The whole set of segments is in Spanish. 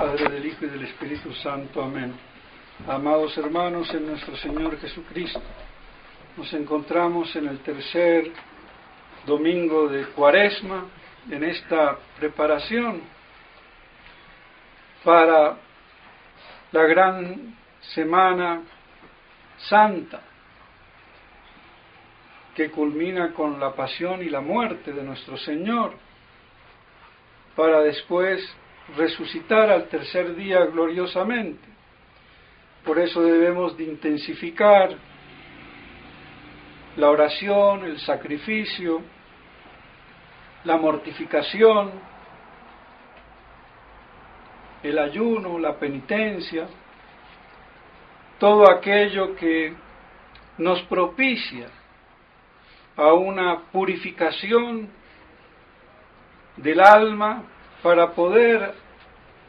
Padre, del Hijo y del Espíritu Santo. Amén. Amados hermanos en nuestro Señor Jesucristo, nos encontramos en el tercer domingo de Cuaresma, en esta preparación para la gran Semana Santa, que culmina con la pasión y la muerte de nuestro Señor, para después resucitar al tercer día gloriosamente. Por eso debemos de intensificar la oración, el sacrificio, la mortificación, el ayuno, la penitencia, todo aquello que nos propicia a una purificación del alma para poder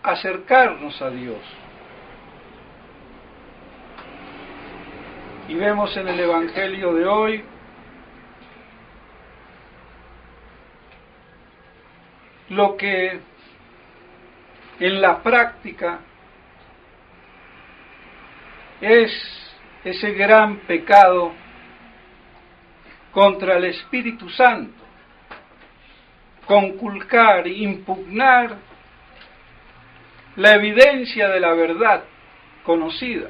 acercarnos a Dios. Y vemos en el Evangelio de hoy lo que en la práctica es ese gran pecado contra el Espíritu Santo, conculcar, impugnar la evidencia de la verdad conocida.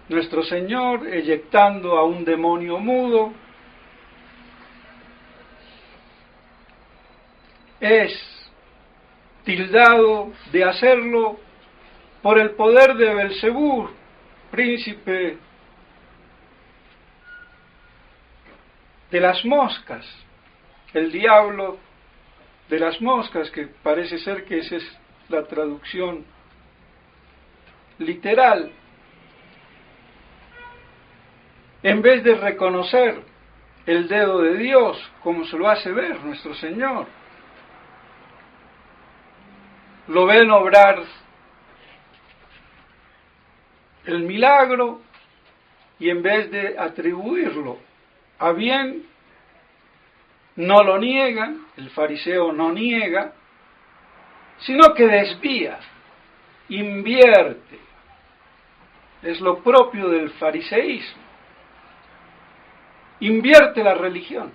Nuestro Señor, eyectando a un demonio mudo, es tildado de hacerlo por el poder de Belcebú, príncipe de las moscas, el diablo de las moscas, que parece ser que esa es la traducción literal. En vez de reconocer el dedo de Dios, como se lo hace ver nuestro Señor, lo ven obrar el milagro y en vez de atribuirlo a bien, no lo niegan, el fariseo no niega, sino que desvía, invierte. Es lo propio del fariseísmo. Invierte la religión,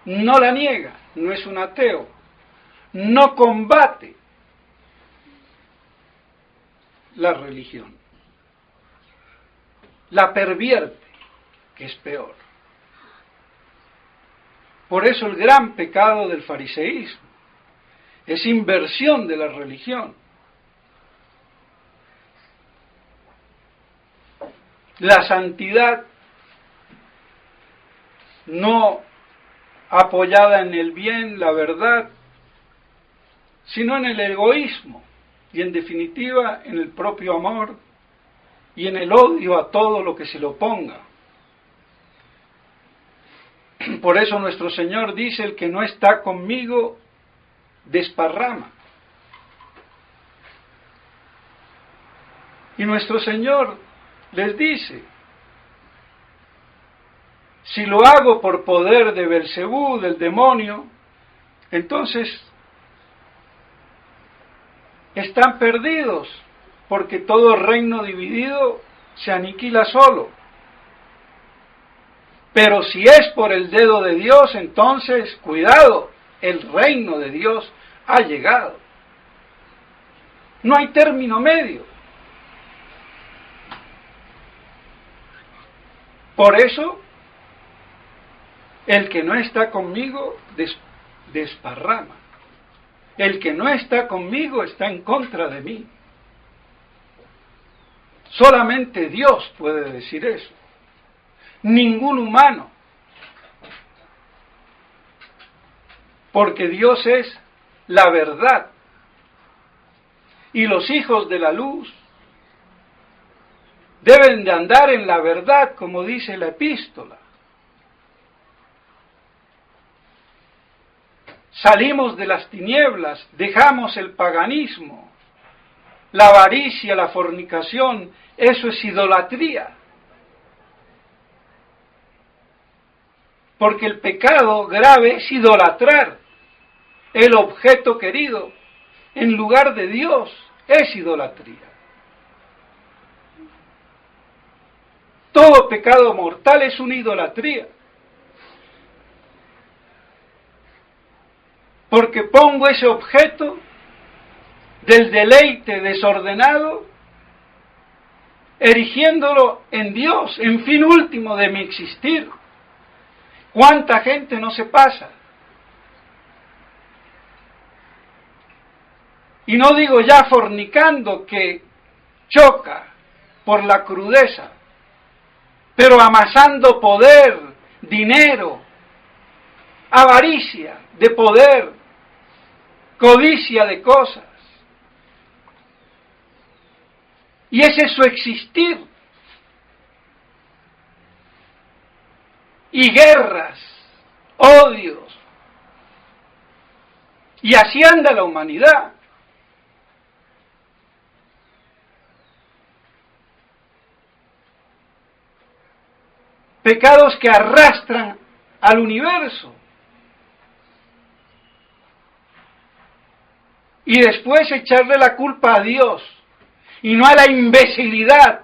no la niega, no es un ateo, no combate la religión, la pervierte, que es peor. Por eso el gran pecado del fariseísmo es inversión de la religión. La santidad no apoyada en el bien, la verdad, sino en el egoísmo y en definitiva en el propio amor y en el odio a todo lo que se le oponga. Por eso nuestro Señor dice: el que no está conmigo desparrama. Y nuestro Señor les dice: si lo hago por poder de Belcebú, del demonio, entonces están perdidos, porque todo reino dividido se aniquila solo. Pero si es por el dedo de Dios, entonces, cuidado, el reino de Dios ha llegado. No hay término medio. Por eso, el que no está conmigo desparrama. El que no está conmigo está en contra de mí. Solamente Dios puede decir eso. Ningún humano. Porque Dios es la verdad. Y los hijos de la luz deben de andar en la verdad, como dice la epístola. Salimos de las tinieblas, dejamos el paganismo, la avaricia, la fornicación, eso es idolatría. Porque el pecado grave es idolatrar. el objeto querido, en lugar de Dios, es idolatría. Todo pecado mortal es una idolatría. Porque pongo ese objeto del deleite desordenado, erigiéndolo en Dios, en fin último de mi existir. ¿Cuánta gente no se pasa? Y no digo ya fornicando, que choca por la crudeza, pero amasando poder, dinero, avaricia de poder, codicia de cosas. Y ese es su existir. Y guerras, odios. Y así anda la humanidad. Pecados que arrastran al universo. Y después echarle la culpa a Dios y no a la imbecilidad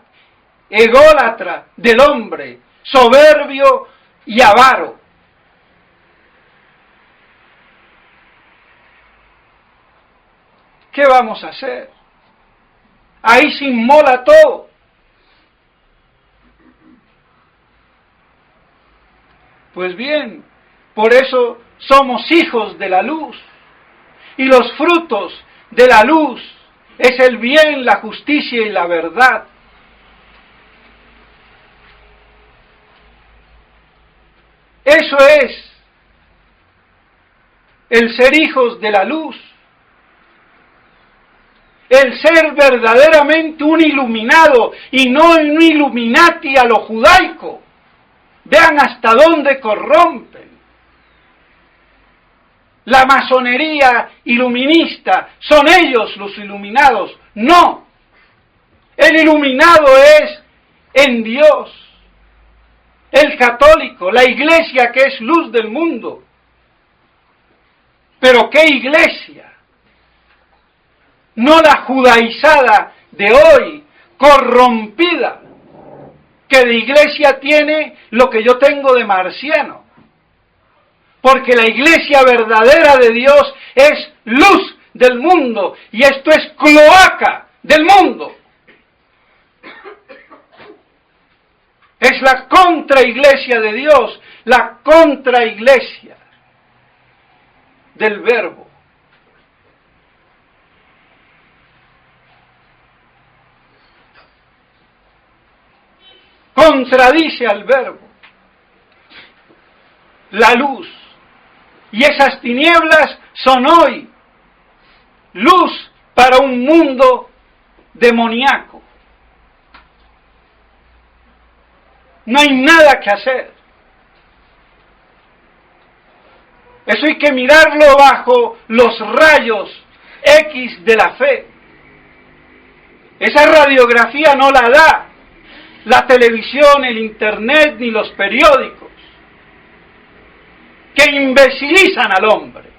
ególatra del hombre, soberbio y avaro. ¿Qué vamos a hacer? Ahí se inmola todo. Pues bien, por eso somos hijos de la luz. Y los frutos de la luz es el bien, la justicia y la verdad. Eso es el ser hijos de la luz. El ser verdaderamente un iluminado y no un illuminati a lo judaico. Vean hasta dónde corrompen. La masonería iluminista, ¿son ellos los iluminados? No. El iluminado es en Dios. El católico, la iglesia que es luz del mundo. ¿Pero qué iglesia? No la judaizada de hoy, corrompida, que de iglesia tiene lo que yo tengo de marciano. Porque la iglesia verdadera de Dios es luz del mundo y esto es cloaca del mundo. Es la contraiglesia de Dios, la contraiglesia del Verbo. Contradice al Verbo. La luz. Y esas tinieblas son hoy luz para un mundo demoníaco. No hay nada que hacer. Eso hay que mirarlo bajo los rayos X de la fe. Esa radiografía no la da la televisión, el internet ni los periódicos, que imbecilizan al hombre,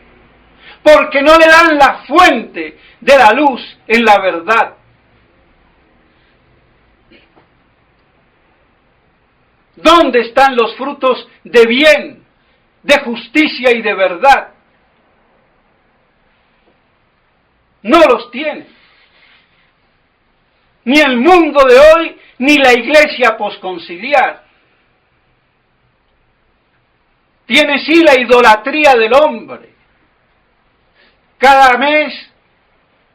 porque no le dan la fuente de la luz en la verdad. ¿Dónde están los frutos de bien, de justicia y de verdad? No los tiene. Ni el mundo de hoy, ni la iglesia posconciliar. Tiene sí la idolatría del hombre. Cada mes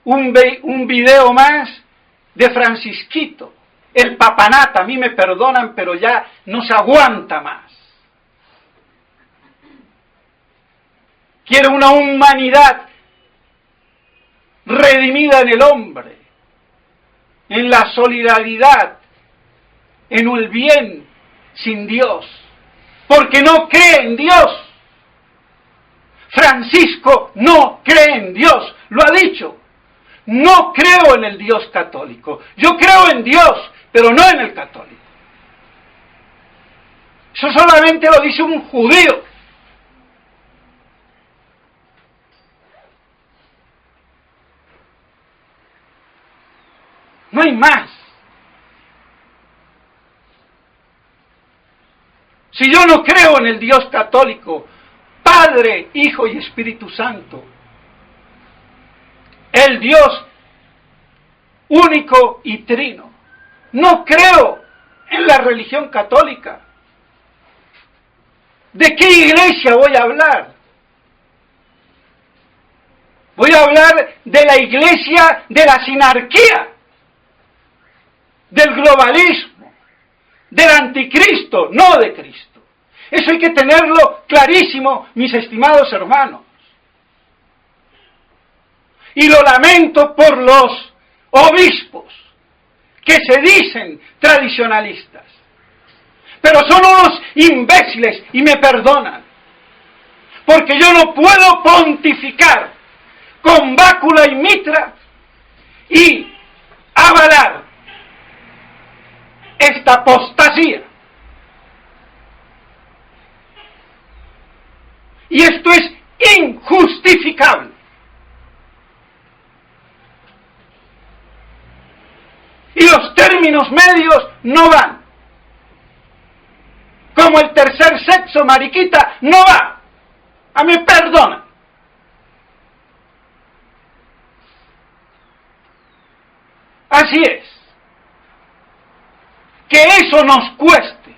un video más de Francisquito, el papanata. A mí me perdonan, pero ya no se aguanta más. Quiere una humanidad redimida en el hombre, en la solidaridad, en el bien sin Dios, porque no cree en Dios. Francisco no cree en Dios, lo ha dicho. No creo en el Dios católico. Yo creo en Dios, pero no en el católico. Eso solamente lo dice un judío. No hay más. Si yo no creo en el Dios católico, Padre, Hijo y Espíritu Santo, el Dios único y trino, no creo en la religión católica, ¿de qué iglesia voy a hablar? Voy a hablar de la iglesia de la sinarquía, del globalismo, del anticristo, no de Cristo. Eso hay que tenerlo clarísimo, mis estimados hermanos. Y lo lamento por los obispos que se dicen tradicionalistas, pero son unos imbéciles y me perdonan, porque yo no puedo pontificar con bácula y mitra y avalar esta apostasía. Y esto es injustificable. Y los términos medios no van. Como el tercer sexo, mariquita, no va. A mí perdona. Así es. Que eso nos cueste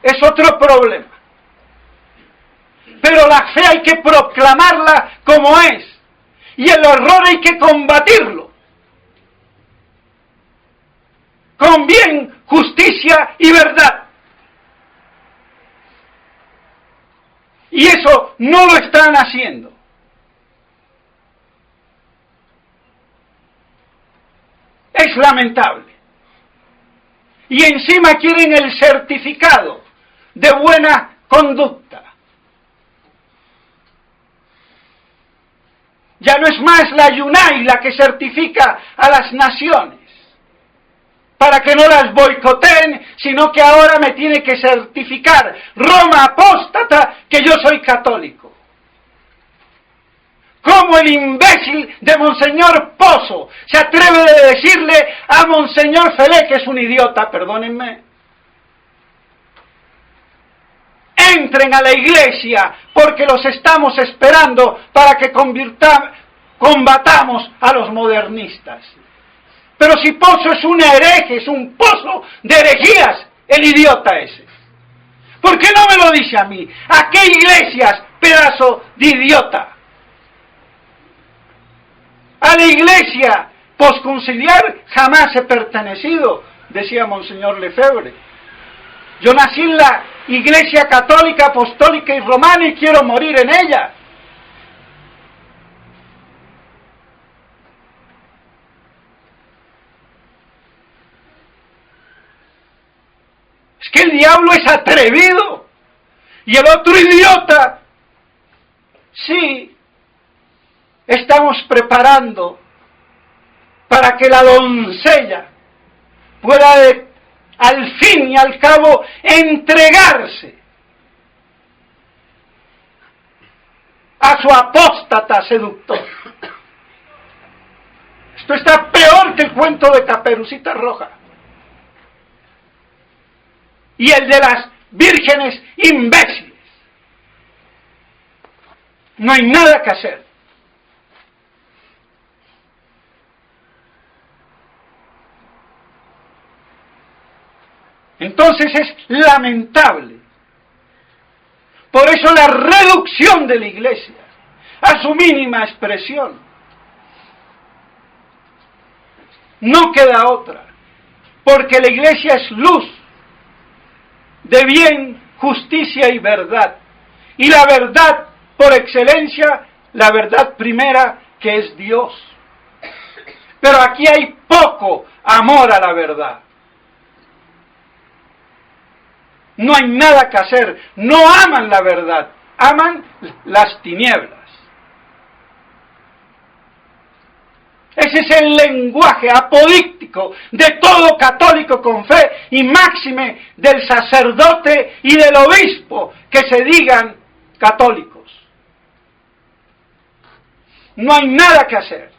es otro problema. Pero la fe hay que proclamarla como es. Y el error hay que combatirlo. Con bien, justicia y verdad. Y eso no lo están haciendo. Es lamentable. Y encima quieren el certificado de buena conducta. Ya no es más la Yunai la que certifica a las naciones para que no las boicoteen, sino que ahora me tiene que certificar Roma apóstata que yo soy católico. ¿Cómo el imbécil de Monseñor Pozo se atreve a decirle a Monseñor Felé que es un idiota? Perdónenme. Entren a la iglesia porque los estamos esperando para que combatamos a los modernistas. Pero si Pozo es un hereje, es un pozo de herejías, el idiota ese. ¿Por qué no me lo dice a mí? ¿A qué iglesias, pedazo de idiota? A la iglesia posconciliar jamás he pertenecido, decía Monseñor Lefebvre. Yo nací en la Iglesia Católica, Apostólica y Romana y quiero morir en ella. Es que el diablo es atrevido y el otro idiota. Sí, estamos preparando para que la doncella pueda al fin y al cabo entregarse a su apóstata seductor. Esto está peor que el cuento de Caperucita Roja y el de las vírgenes imbéciles. No hay nada que hacer. Entonces es lamentable. Por eso la reducción de la iglesia a su mínima expresión. No queda otra, porque la iglesia es luz de bien, justicia y verdad. Y la verdad por excelencia, la verdad primera que es Dios. Pero aquí hay poco amor a la verdad. No hay nada que hacer, no aman la verdad, aman las tinieblas. Ese es el lenguaje apodíctico de todo católico con fe y máxime del sacerdote y del obispo que se digan católicos. No hay nada que hacer.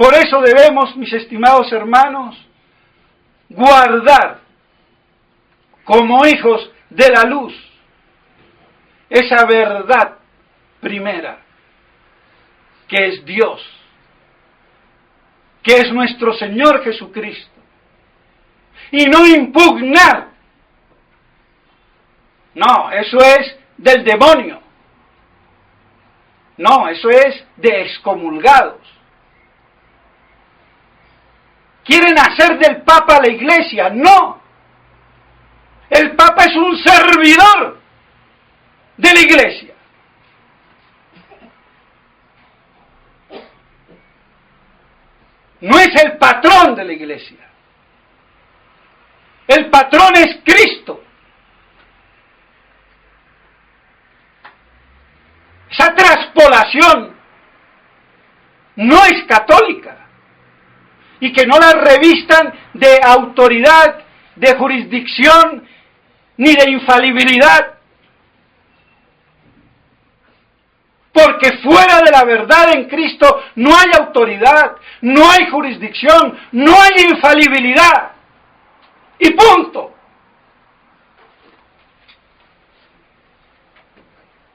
Por eso debemos, mis estimados hermanos, guardar como hijos de la luz esa verdad primera, que es Dios, que es nuestro Señor Jesucristo, y no impugnar. No, eso es del demonio. No, eso es de excomulgados. ¿Quieren hacer del Papa la Iglesia? No. El Papa es un servidor de la Iglesia. No es el patrón de la Iglesia. El patrón es Cristo. Esa traspolación no es católica. Y que no la revistan de autoridad, de jurisdicción, ni de infalibilidad. Porque fuera de la verdad en Cristo no hay autoridad, no hay jurisdicción, no hay infalibilidad. Y punto.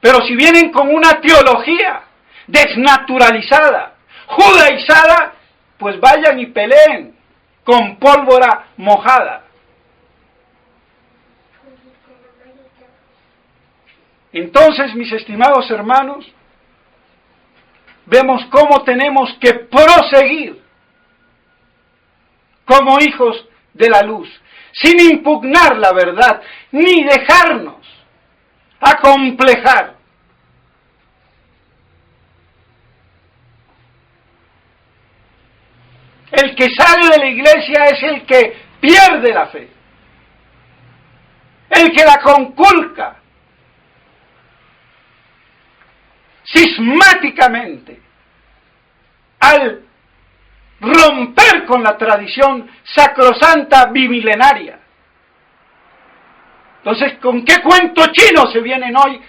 Pero si vienen con una teología desnaturalizada, judaizada, pues vayan y peleen con pólvora mojada. Entonces, mis estimados hermanos, vemos cómo tenemos que proseguir como hijos de la luz, sin impugnar la verdad, ni dejarnos acomplejar. El que sale de la iglesia es el que pierde la fe, el que la conculca cismáticamente al romper con la tradición sacrosanta bimilenaria. Entonces, ¿con qué cuento chino se vienen hoy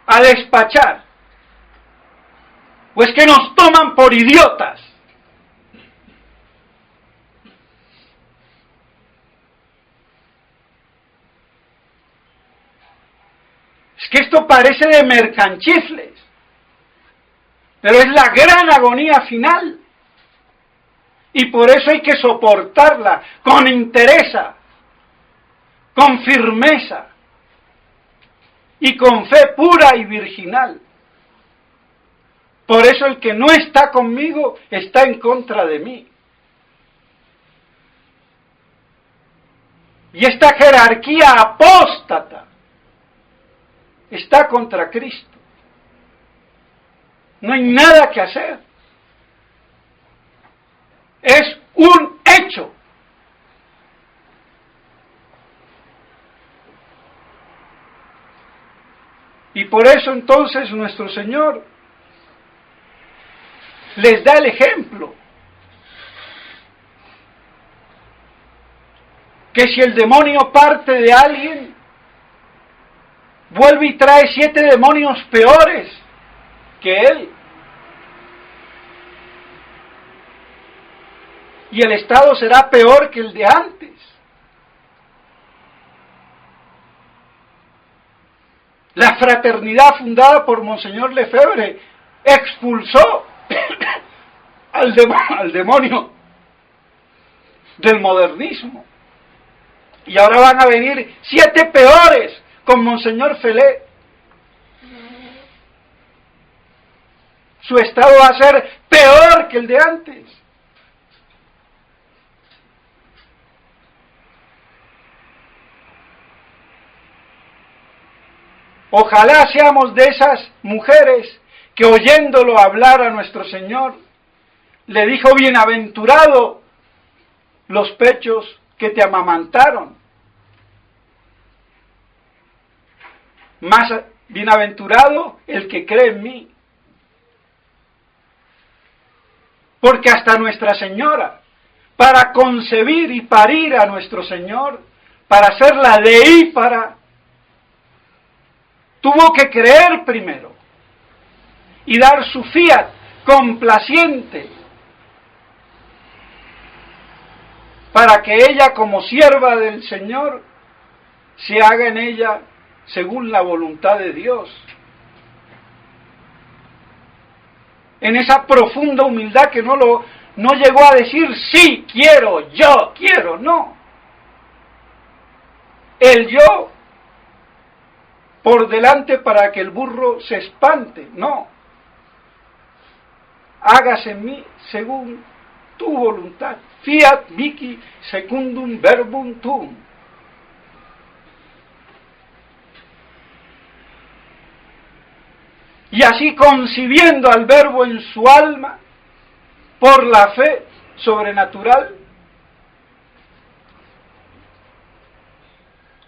a despachar? Pues que nos toman por idiotas. Es que esto parece de mercanchifles, pero es la gran agonía final. Y por eso hay que soportarla con entereza, con firmeza y con fe pura y virginal. Por eso el que no está conmigo está en contra de mí. Y esta jerarquía apóstata está contra Cristo. No hay nada que hacer. Es un hecho. Y por eso entonces nuestro Señor les da el ejemplo. Que si el demonio parte de alguien, vuelve y trae 7 demonios peores que él. Y el estado será peor que el de antes. La fraternidad fundada por Monseñor Lefebvre expulsó al demonio del modernismo. Y ahora van a venir 7 peores con Monseñor Felé. Su estado va a ser peor que el de antes. Ojalá seamos de esas mujeres que oyéndolo hablar a nuestro Señor, le dijo: bienaventurado los pechos que te amamantaron. Más bienaventurado el que cree en mí. Porque hasta Nuestra Señora, para concebir y parir a nuestro Señor, para hacerla deípara, tuvo que creer primero y dar su fiat complaciente, para que ella como sierva del Señor se haga en ella según la voluntad de Dios. En esa profunda humildad que no llegó a decir sí, quiero, yo quiero, no. El yo por delante para que el burro se espante, no. Hágase en mí según tu voluntad. Fiat mihi secundum verbum tuum. Y así concibiendo al Verbo en su alma, por la fe sobrenatural,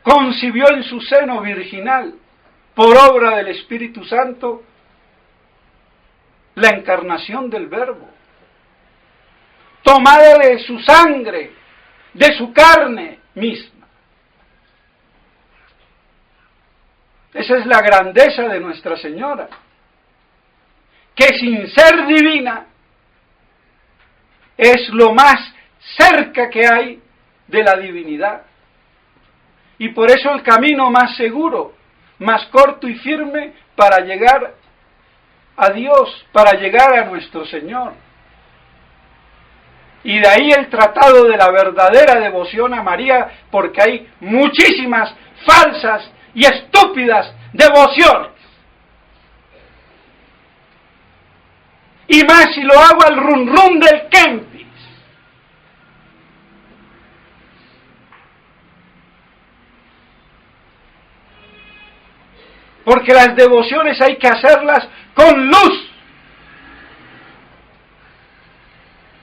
concibió en su seno virginal, por obra del Espíritu Santo, la encarnación del Verbo, tomada de su sangre, de su carne misma. Esa es la grandeza de Nuestra Señora, que sin ser divina, es lo más cerca que hay de la divinidad. Y por eso el camino más seguro, más corto y firme para llegar a Dios, para llegar a nuestro Señor. Y de ahí el tratado de la verdadera devoción a María, porque hay muchísimas falsas y estúpidas devociones. Y más si lo hago al rum rum del Kempis. Porque las devociones hay que hacerlas con luz,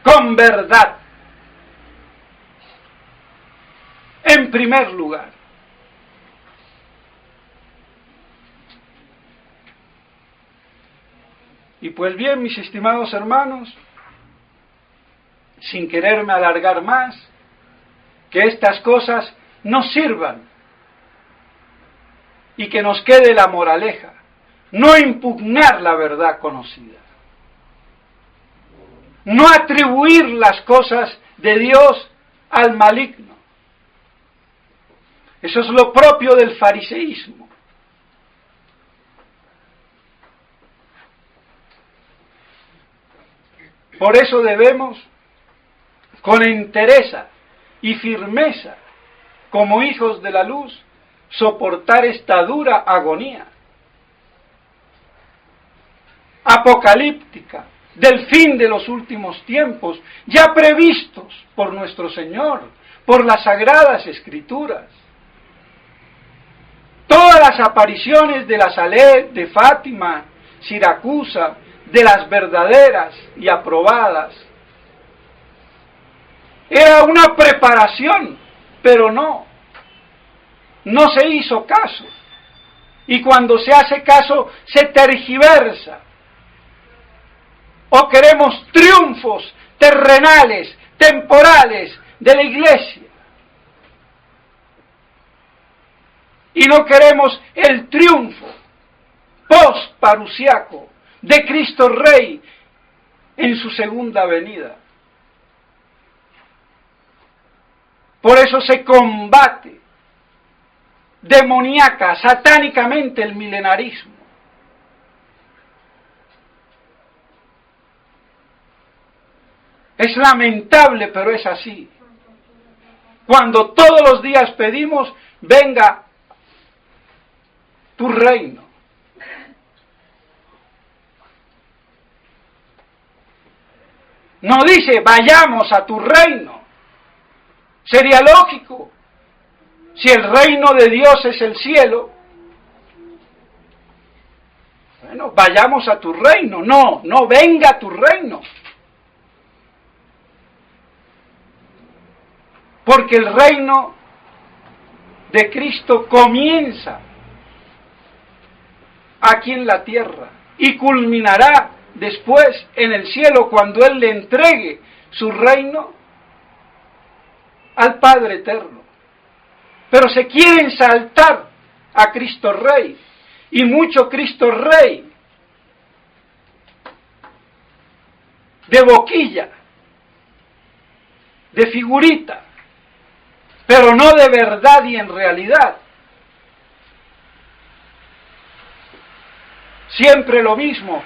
con verdad, en primer lugar. Y pues bien, mis estimados hermanos, sin quererme alargar más, que estas cosas nos sirvan y que nos quede la moraleja, no impugnar la verdad conocida, no atribuir las cosas de Dios al maligno. Eso es lo propio del fariseísmo. Por eso debemos, con entereza y firmeza, como hijos de la luz, soportar esta dura agonía apocalíptica del fin de los últimos tiempos, ya previstos por nuestro Señor, por las Sagradas Escrituras. Todas las apariciones de la Saleh, de Fátima, Siracusa, de las verdaderas y aprobadas, era una preparación, pero no se hizo caso. Y cuando se hace caso, se tergiversa. O queremos triunfos terrenales, temporales de la Iglesia. Y no queremos el triunfo post-parusiaco de Cristo Rey en su segunda venida. Por eso se combate demoníaca, satánicamente el milenarismo. Es lamentable, pero es así. Cuando todos los días pedimos, venga tu reino. No dice, vayamos a tu reino. Sería lógico. Si el reino de Dios es el cielo, bueno, vayamos a tu reino. No venga a tu reino. Porque el reino de Cristo comienza aquí en la tierra y culminará después en el cielo cuando Él le entregue su reino al Padre Eterno. Pero se quieren saltar a Cristo Rey, y mucho Cristo Rey de boquilla, de figurita, pero no de verdad y en realidad. Siempre lo mismo,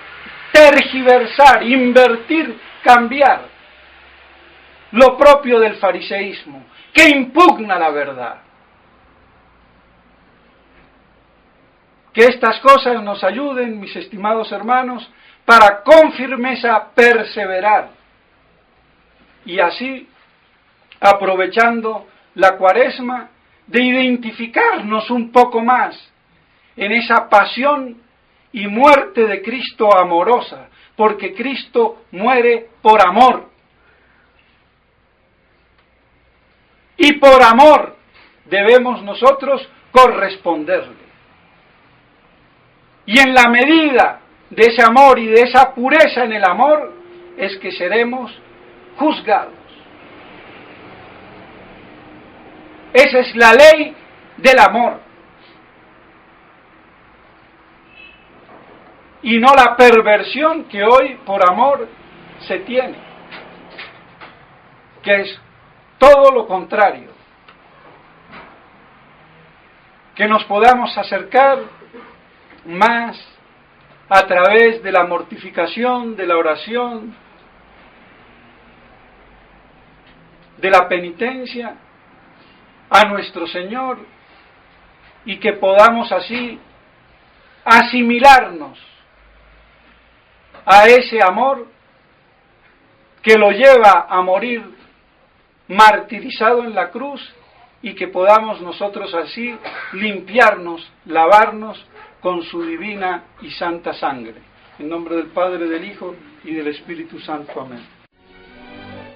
tergiversar, invertir, cambiar. Lo propio del fariseísmo, que impugna la verdad. Que estas cosas nos ayuden, mis estimados hermanos, para con firmeza perseverar. Y así, aprovechando la Cuaresma, de identificarnos un poco más en esa pasión y muerte de Cristo amorosa, porque Cristo muere por amor. Y por amor debemos nosotros corresponderle. Y en la medida de ese amor y de esa pureza en el amor, es que seremos juzgados. Esa es la ley del amor. Y no la perversión que hoy por amor se tiene, que es todo lo contrario. Que nos podamos acercar más a través de la mortificación, de la oración, de la penitencia a nuestro Señor, y que podamos así asimilarnos a ese amor que lo lleva a morir martirizado en la cruz, y que podamos nosotros así limpiarnos, lavarnos con su divina y santa sangre. En nombre del Padre, del Hijo y del Espíritu Santo. Amén.